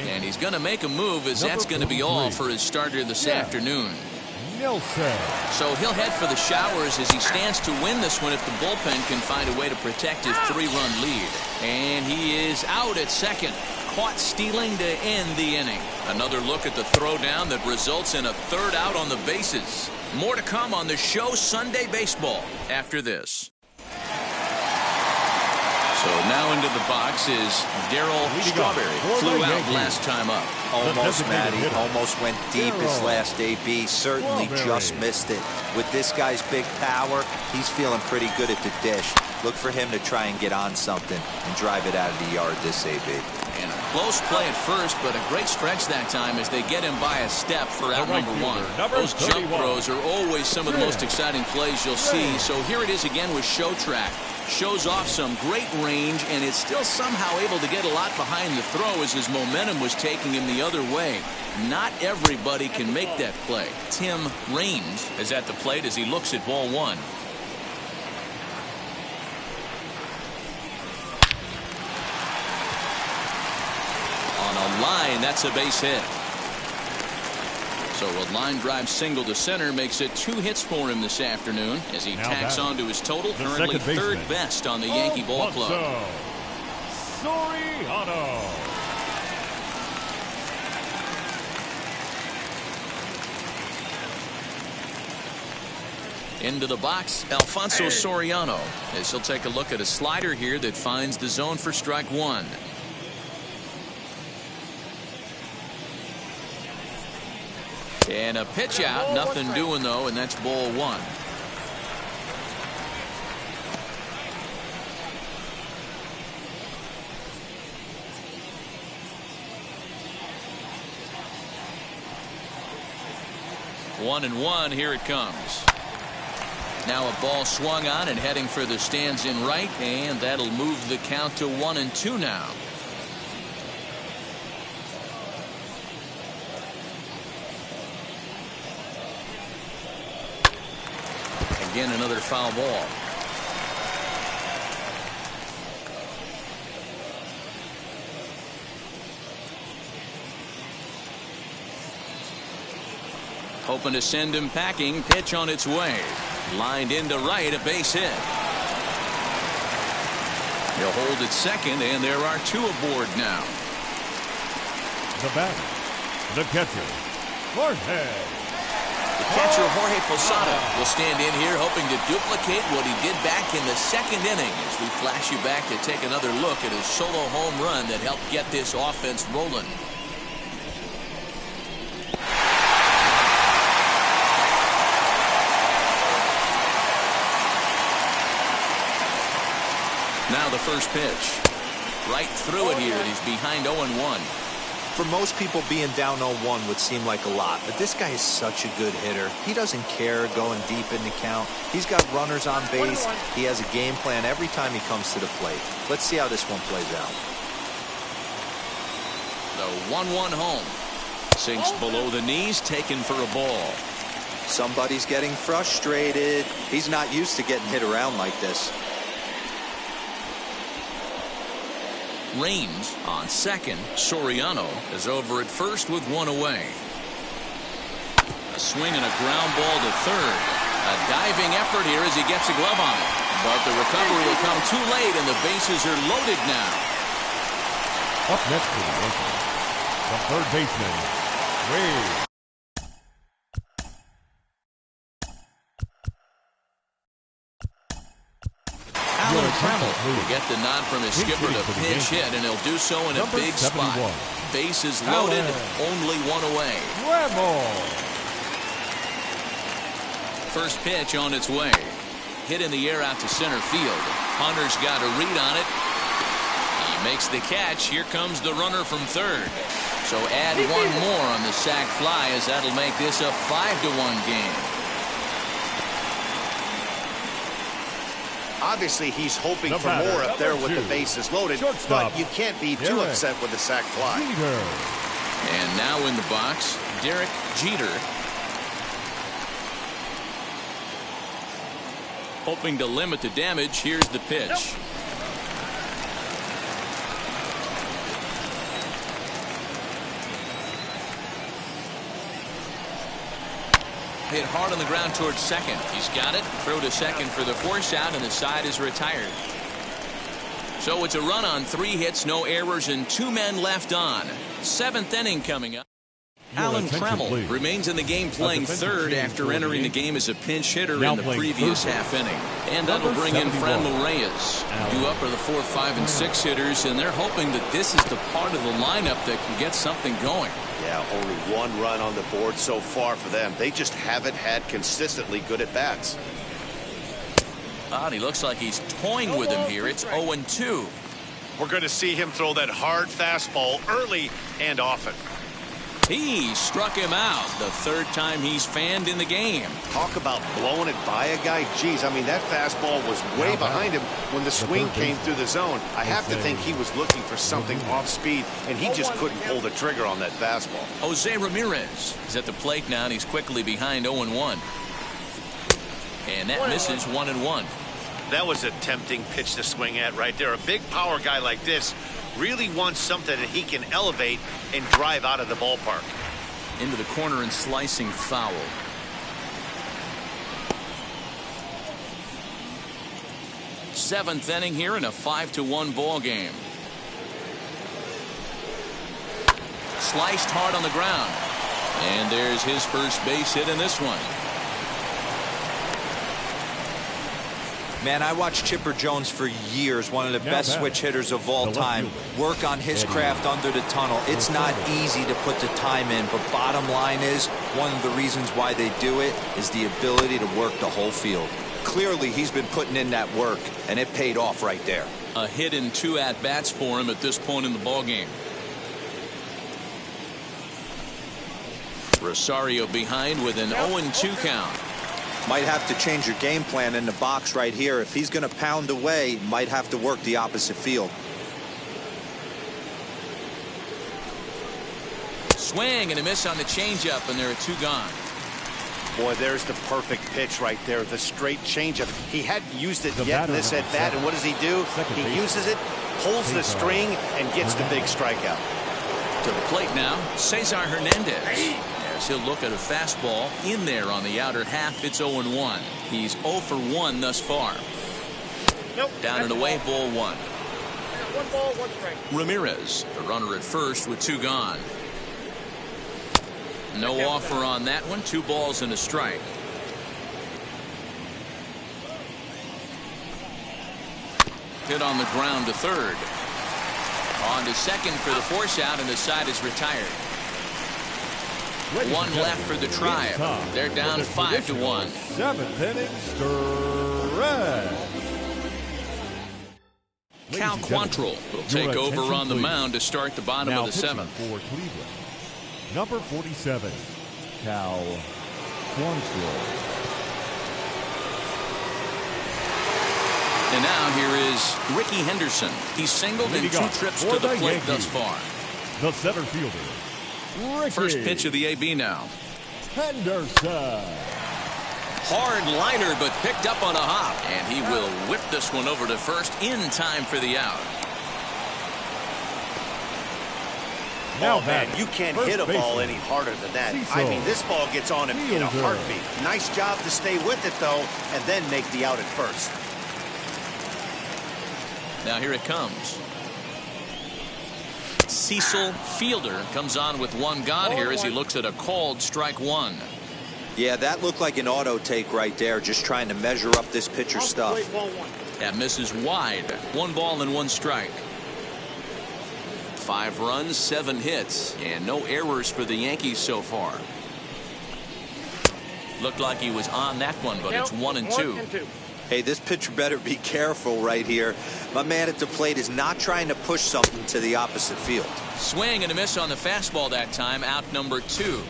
And he's going to make a move, as that's going to be all for his starter this afternoon. So he'll head for the showers as he stands to win this one if the bullpen can find a way to protect his 3-run lead. And he is out at second. Caught stealing to end the inning. Another look at the throwdown that results in a 3rd out on the bases. More to come on the show Sunday Baseball after this. So now into the box is Daryl Strawberry. Flew out last time up. Almost, Matty. Almost went deep his last AB. Certainly just missed it. With this guy's big power, he's feeling pretty good at the dish. Look for him to try and get on something and drive it out of the yard this AB. And a close play at first, but a great stretch that time as they get him by a step for out number 1. Those jump throws are always some of the most exciting plays you'll see. So here it is again with Show Track. Shows off some great range and is still somehow able to get a lot behind the throw as his momentum was taking him the other way. Not everybody can make that play. Tim Raines is at the plate as he looks at ball 1. On a line, that's a base hit. So a line drive single to center makes it 2 hits for him this afternoon as he tacks on to his total, currently 3rd best on the Yankee ball club. Soriano. Into the box, Alfonso Soriano, as he'll take a look at a slider here that finds the zone for strike 1. And a pitch out, nothing doing though, and that's ball 1. One and one, here it comes. Now a ball swung on and heading for the stands in right, and that'll move the count to 1-2 now. Again, another foul ball. Hoping to send him packing. Pitch on its way. Lined into right, a base hit. He'll hold at second, and there are two aboard now. The batter, the catcher, Jorge. The catcher, Jorge Posada, will stand in here hoping to duplicate what he did back in the second inning as we flash you back to take another look at his solo home run that helped get this offense rolling. Now the first pitch. Right through it here, and he's behind 0-1. For most people, being down 0-1 would seem like a lot, but this guy is such a good hitter. He doesn't care going deep in the count. He's got runners on base. He has a game plan every time he comes to the plate. Let's see how this one plays out. The 1-1 home. Sinks below the knees, taken for a ball. Somebody's getting frustrated. He's not used to getting hit around like this. Rains on second. Soriano is over at first with one away. A swing and a ground ball to third. A diving effort here as he gets a glove on it. But the recovery will come too late, and the bases are loaded now. Up next for the Yankees, the third baseman, Ray. Will get the nod from his skipper to pinch hit, and he'll do so in a big spot. Bases loaded, only one away. First pitch on its way. Hit in the air out to center field. Hunter's got a read on it. He makes the catch. Here comes the runner from third. So add one more on the sac fly, as that'll make this a 5-1 game. Obviously, he's hoping for more up there with the bases loaded, but you can't be too upset with the sac fly. And now in the box, Derek Jeter. Hoping to limit the damage. Here's the pitch. Hit hard on the ground towards second. He's got it. Throw to second for the force out, and the side is retired. So it's a run on 3 hits, no errors, and 2 men left on. 7th inning coming up. Alan Trammell remains in the game playing third after entering the game as a pinch hitter in the previous half inning. And that'll bring in Franmil Reyes. Due up are the 4, 5, and 6 hitters, and they're hoping that this is the part of the lineup that can get something going. Yeah, only 1 run on the board so far for them. They just haven't had consistently good at-bats. He looks like he's toying with him here. It's 0-2. We're going to see him throw that hard fastball early and often. He struck him out the 3rd time he's fanned in the game. Talk about blowing it by a guy. Geez, I mean, that fastball was way behind him when the swing came through the zone. I have to think he was looking for something off speed, and he just couldn't pull the trigger on that fastball. Jose Ramirez is at the plate now, and he's quickly behind 0-1. And that misses 1-1. That was a tempting pitch to swing at right there. A big power guy like this really wants something that he can elevate and drive out of the ballpark. Into the corner and slicing foul. Seventh inning here in a 5-1 ball game. Sliced hard on the ground. And there's his first base hit in this one. Man, I watched Chipper Jones for years, one of the best switch hitters of all time. Work on his craft under the tunnel. It's not easy to put the time in, but bottom line is, one of the reasons why they do it is the ability to work the whole field. Clearly, he's been putting in that work, and it paid off right there. A hit in 2 at-bats for him at this point in the ballgame. Rosario behind with an 0-2 count. Might have to change your game plan in the box right here. If he's going to pound away, might have to work the opposite field. Swing and a miss on the changeup, and there are 2 gone. Boy, there's the perfect pitch right there, the straight changeup. He hadn't used it yet in this at-bat, and what does he do? He uses it, pulls the string, and gets the big strikeout. To the plate now, Cesar Hernandez. As he'll look at a fastball in there on the outer half. It's 0-1. He's 0 for 1 thus far. Down and away, ball 1. 1 ball, 1 strike. Ramirez, the runner at first with 2 gone. No offer on that one. 2 balls and a strike. Hit on the ground to third. On to second for the force out, and the side is retired. 1 left for the Tribe. They're down 5-1. 7th inning stretch. Cal Quantrill will take over on the mound to start the bottom of the 7th. For Cleveland, number 47, Cal Quantrill. And now here is Ricky Henderson. He's singled in 2 trips to the plate thus far. The center fielder, Ricky First pitch of the AB now. Henderson. Hard liner, but picked up on a hop. And he will whip this one over to first in time for the out. Oh, man, you can't hit a ball any harder than that. I mean, this ball gets on him in a heartbeat. Nice job to stay with it, though, and then make the out at first. Now here it comes. Cecil Fielder comes on with 1 gone here as he looks at a called strike 1. Yeah, that looked like an auto take right there, just trying to measure up this pitcher's stuff. That misses wide. 1 ball and 1 strike. 5 runs, 7 hits, and no errors for the Yankees so far. Looked like he was on that one, but it's 1-2. Hey, this pitcher better be careful right here. My man at the plate is not trying to push something to the opposite field. Swing and a miss on the fastball that time. Out number 2.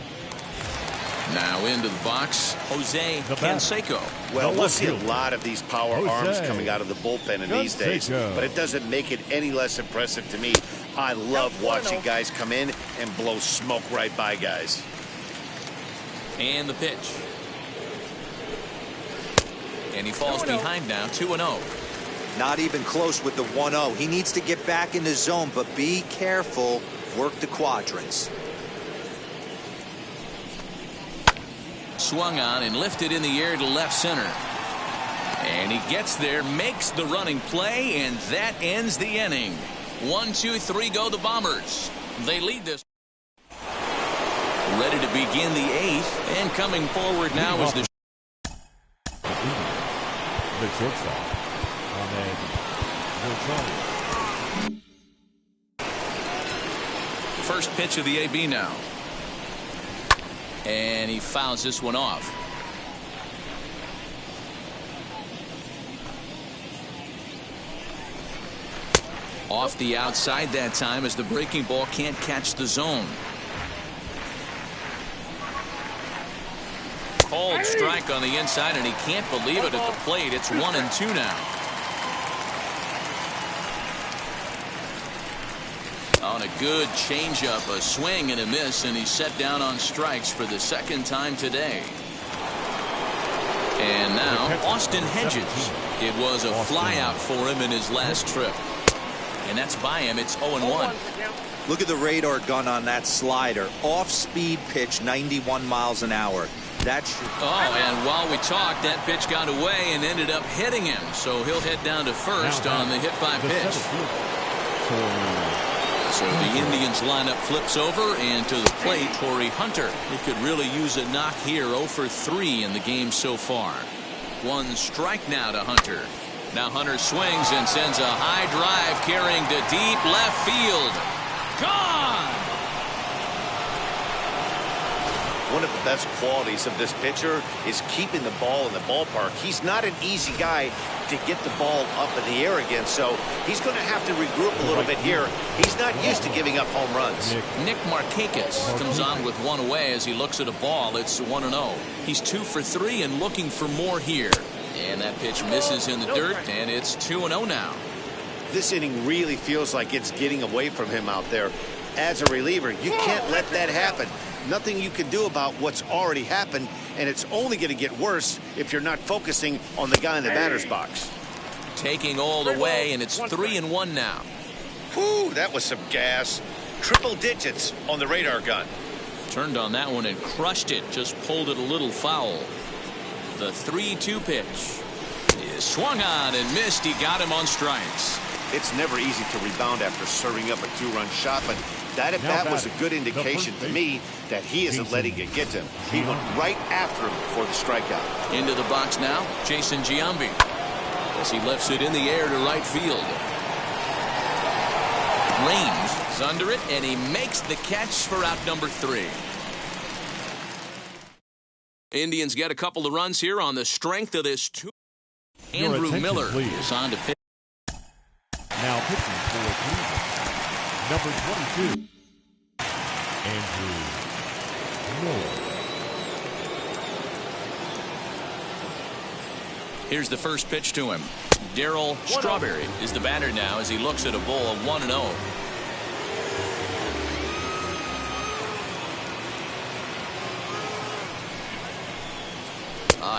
Now into the box, Jose Canseco. Well, we'll see a lot of these power arms coming out of the bullpen in these days, but it doesn't make it any less impressive to me. I love watching guys come in and blow smoke right by guys. And the pitch. And he falls behind now, 2-0. Not even close with the 1-0. He needs to get back in the zone, but be careful. Work the quadrants. Swung on and lifted in the air to left center. And he gets there, makes the running play, and that ends the inning. 1, 2, 3 go the Bombers. They lead this. Ready to begin the 8th, and coming forward now is the shortstop, Rosario. First pitch of the AB now. And he fouls this one off. Off the outside that time as the breaking ball can't catch the zone. Called strike on the inside, and he can't believe it at the plate. It's 1-2 now. On a good changeup, a swing and a miss, and he's set down on strikes for the 2nd time today. And now Austin Hedges. It was a flyout for him in his last trip. And that's by him. It's 0-1. Look at the radar gun on that slider. Off-speed pitch, 91 miles an hour. And while we talked, that pitch got away and ended up hitting him. So he'll head down to first on the hit by pitch. So the Indians lineup flips over, and to the plate, Tory Hunter. He could really use a knock here. 0 for 3 in the game so far. 1 strike now to Hunter. Now Hunter swings and sends a high drive carrying to deep left field. Gone! One of the best qualities of this pitcher is keeping the ball in the ballpark. He's not an easy guy to get the ball up in the air again, so he's going to have to regroup a little bit here. He's not used to giving up home runs. Nick Markakis comes on with 1 away as he looks at a ball. It's 1-0. He's 2 for 3 and looking for more here. And that pitch misses in the dirt, and it's 2-0 now. This inning really feels like it's getting away from him out there. As a reliever, you can't let that happen. nothing you can do about what's already happened, and it's only going to get worse if you're not focusing on the guy in the batter's box. Taking all the way, and it's 3-1 now. Whew, that was some gas. Triple digits on the radar gun. Turned on that one and crushed it. Just pulled it a little foul. The 3-2 pitch is swung on and missed. He got him on strikes. It's never easy to rebound after serving up a 2-run shot, but that at bat was a good indication to me that he isn't letting it get to him. He went right after him for the strikeout. Into the box now, Jason Giambi, as he lifts it in the air to right field. Range is under it, and he makes the catch for out number 3. Indians get a couple of runs here on the strength of this. Andrew Miller is on to pitch. Now pitching for Cleveland, number 22, Andrew Miller. Here's the first pitch to him. Daryl Strawberry is the batter now as he looks at a ball of 1-0.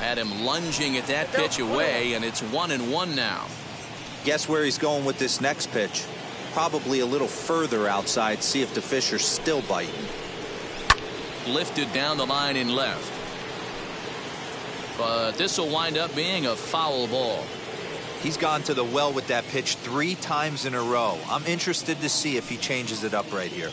Had him lunging at that pitch away, and it's 1-1 now. Guess where he's going with this next pitch? Probably a little further outside. See if the fish are still biting. Lifted down the line in left. But this will wind up being a foul ball. He's gone to the well with that pitch 3 times in a row. I'm interested to see if he changes it up right here.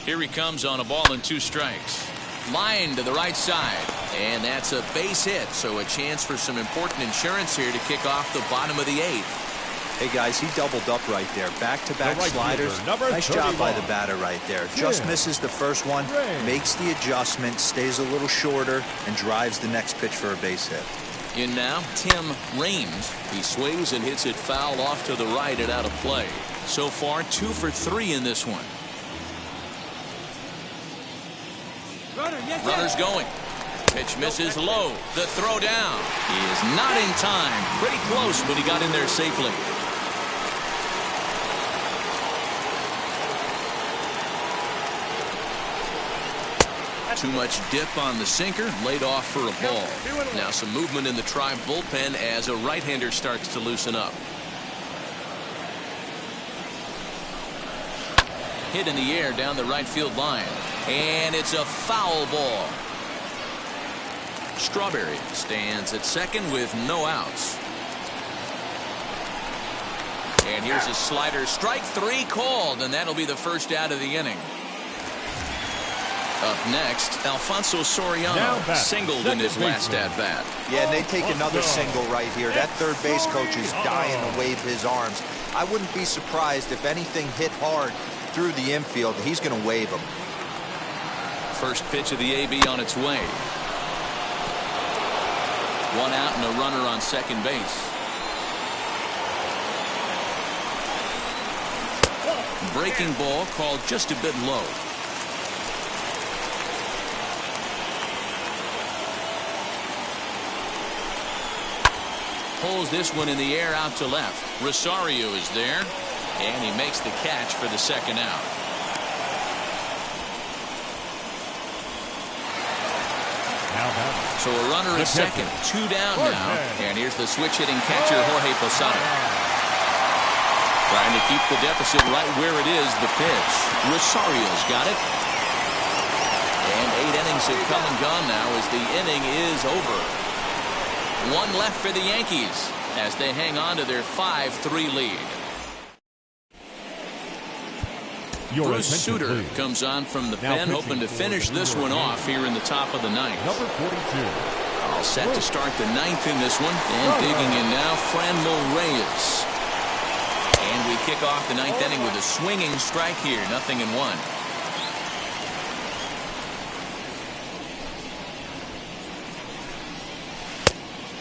Here he comes on a ball and 2 strikes. Line to the right side, and that's a base hit, so a chance for some important insurance here to kick off the bottom of the 8th. Hey guys, he doubled up right there. Back-to-back sliders. Nice job by the batter right there. Just misses the first one, makes the adjustment, stays a little shorter, and drives the next pitch for a base hit. In now, Tim Raines. He swings and hits it foul off to the right and out of play. So far, 2 for 3 in this one. Runner's going. Pitch misses low. The throw down. He is not in time. Pretty close, but he got in there safely. Too much dip on the sinker. Laid off for a ball. Now some movement in the Tribe bullpen as a right-hander starts to loosen up. Hit in the air down the right field line. And it's a foul ball. Strawberry stands at second with no outs. And here's a slider. Strike 3 called, and that'll be the first out of the inning. Up next, Alfonso Soriano singled in his last at-bat. Yeah, and they take another single right here. That third base coach is dying to wave his arms. I wouldn't be surprised if anything hit hard through the infield. He's going to wave them. First pitch of the AB on its way. 1 out and a runner on second base. Breaking ball called just a bit low. Pulls this one in the air out to left. Rosario is there, and he makes the catch for the second out. So a runner at second, 2 down now, and here's the switch-hitting catcher Jorge Posada. Trying to keep the deficit right where it is. The pitch. Rosario's got it. And 8 innings have come and gone now as the inning is over. 1 left for the Yankees as they hang on to their 5-3 lead. Bruce Sutter comes on from the pen, hoping to finish this one off here in the top of the 9th. Number 42. All set to start the 9th in this one. And digging in now, Franmil Reyes. And we kick off the 9th inning with a swinging strike here. 0-1.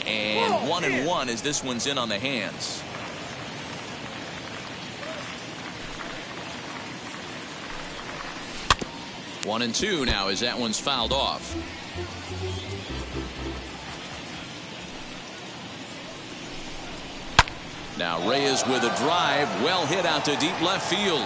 And 1-1 as this one's in on the hands. One and 2 now as that one's fouled off. Now Reyes with a drive, well hit out to deep left field.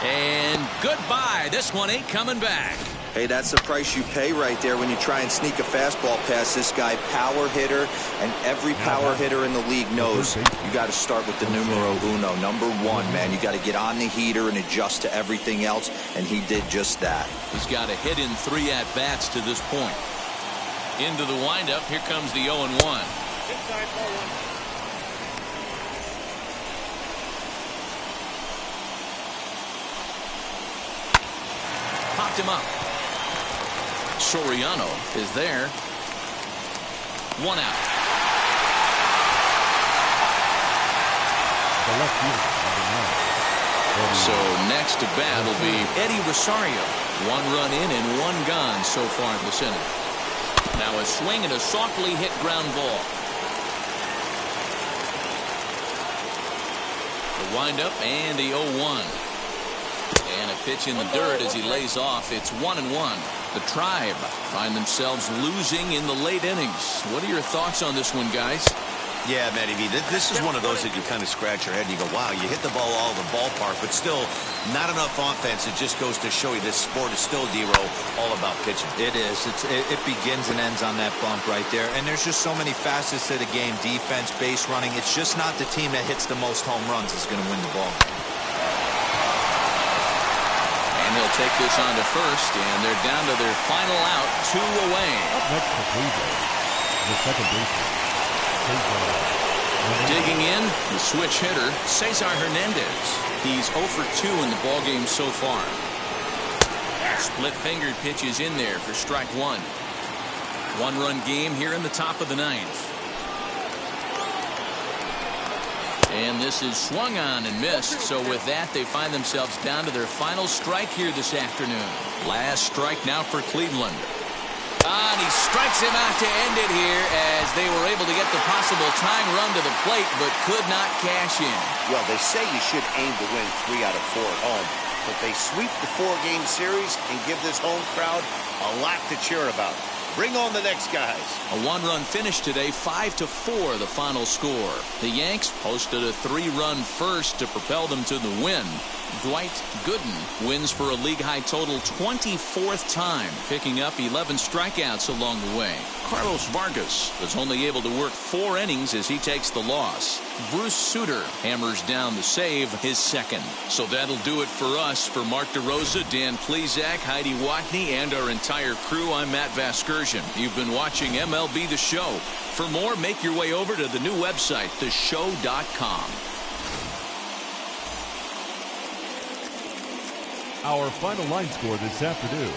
And goodbye. This one ain't coming back. Hey, that's the price you pay right there when you try and sneak a fastball past this guy. Power hitter, and every power hitter in the league knows you got to start with the numero uno, number 1, man. You got to get on the heater and adjust to everything else, and he did just that. He's got a hit in 3 at-bats to this point. Into the windup, here comes the 0-1. Inside ball 1. Popped him up. Soriano is there. 1 out. So next to bat will be Eddie Rosario. 1 run in and 1 gone so far in this inning. Now a swing and a softly hit ground ball. The windup and the 0-1. And a pitch in the dirt as he lays off. It's 1-1. The Tribe find themselves losing in the late innings. What are your thoughts on this one, guys? Yeah, Matty V, this is one of those that you kind of scratch your head and you go, wow, you hit the ball all over the ballpark, but still not enough offense. It just goes to show you this sport is still, D-Row, all about pitching. It is. It begins and ends on that bump right there. And there's just so many facets to the game. Defense, base running. It's just not the team that hits the most home runs is going to win the ball. And he'll take this on to first, and they're down to their final out, 2 away. Up next for Cleveland, the second baseman. Digging in, the switch hitter, Cesar Hernandez. He's 0 for 2 in the ballgame so far. Split-fingered pitch is in there for strike 1. 1-run game here in the top of the 9th. And this is swung on and missed. So with that, they find themselves down to their final strike here this afternoon. Last strike now for Cleveland. And he strikes him out to end it here as they were able to get the possible tying run to the plate but could not cash in. Well, they say you should aim to win 3 out of 4 at home, but they sweep the 4-game series and give this home crowd a lot to cheer about. Bring on the next guys. A 1-run finish today, 5-4 the final score. The Yanks posted a 3-run first to propel them to the win. Dwight Gooden wins for a league-high total 24th time, picking up 11 strikeouts along the way. Carlos Vargas was only able to work 4 innings as he takes the loss. Bruce Sutter hammers down the save, his second. So that'll do it for us. For Mark DeRosa, Dan Plezak, Heidi Watney, and our entire crew, I'm Matt Vasgersian. You've been watching MLB The Show. For more, make your way over to the new website, theshow.com. Our final line score this afternoon.